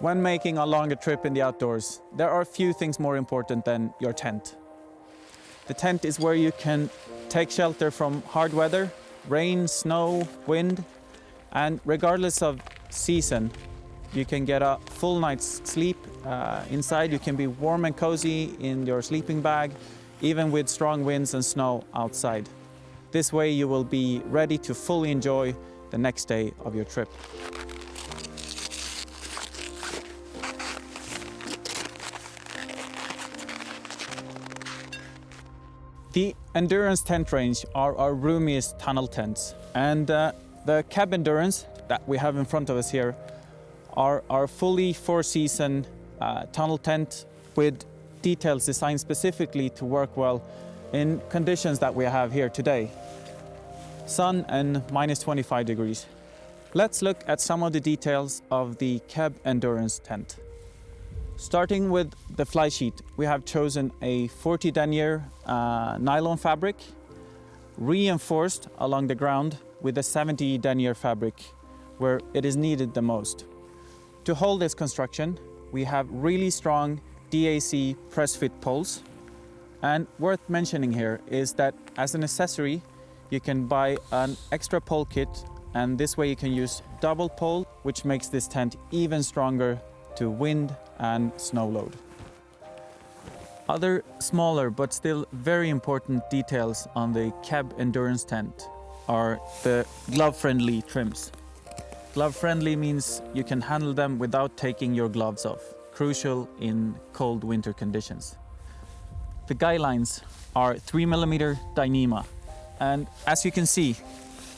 When making a longer trip in the outdoors, there are few things more important than your tent. The tent is where you can take shelter from hard weather, rain, snow, wind, and regardless of season, you can get a full night's sleep inside. You can be warm and cozy in your sleeping bag, even with strong winds and snow outside. This way you will be ready to fully enjoy the next day of your trip. The Endurance tent range are our roomiest tunnel tents, and the Keb Endurance that we have in front of us here are our fully four-season tunnel tent with details designed specifically to work well in conditions that we have here today. Sun and minus 25 degrees. Let's look at some of the details of the Keb Endurance tent. Starting with the Flysheet, we have chosen a 40 denier nylon fabric, reinforced along the ground with a 70 denier fabric where it is needed the most. To hold this construction, we have really strong DAC press fit poles. And worth mentioning here is that as an accessory, you can buy an extra pole kit, and this way you can use double pole, which makes this tent even stronger to wind and snow load. Other smaller but still very important details on the Keb Endurance tent are the glove-friendly trims. Glove-friendly means you can handle them without taking your gloves off, crucial in cold winter conditions. The guy lines are 3mm Dyneema, and as you can see,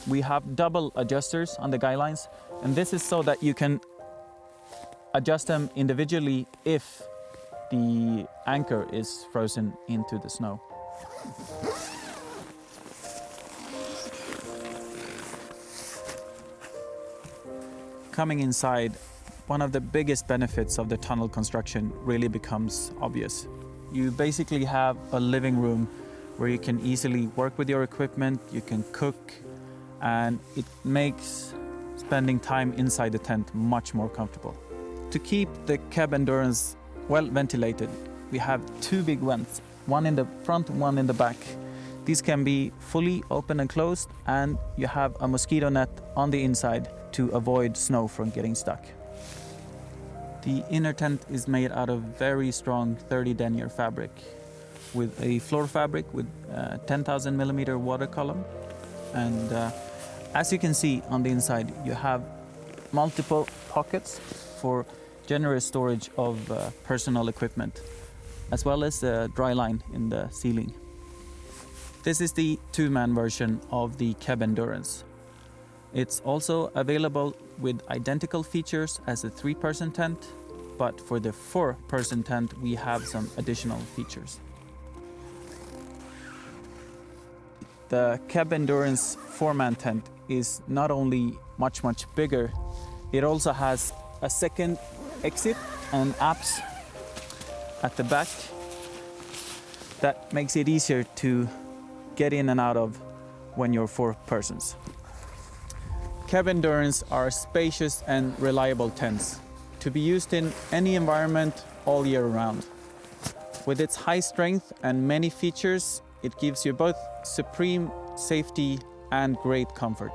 we have double adjusters on the guy lines, and this is so that you can adjust them individually if the anchor is frozen into the snow. Coming inside, one of the biggest benefits of the tunnel construction really becomes obvious. You basically have a living room where you can easily work with your equipment, you can cook, and it makes spending time inside the tent much more comfortable. To keep the Keb Endurance well ventilated, we have two big vents, one in the front, one in the back. These can be fully open and closed, and you have a mosquito net on the inside to avoid snow from getting stuck. The inner tent is made out of very strong 30 denier fabric with a floor fabric with 10,000mm water column. And as you can see on the inside, you have multiple pockets for generous storage of personal equipment, as well as a dry line in the ceiling. This is the two-man version of the Keb Endurance. It's also available with identical features as a three-person tent, but for the four-person tent, we have some additional features. The Keb Endurance four-man tent is not only much bigger, it also has a second exit and apps at the back that makes it easier to get in and out of when you're four persons. Keb Endurance are spacious and reliable tents to be used in any environment all year round. With its high strength and many features, it gives you both supreme safety and great comfort.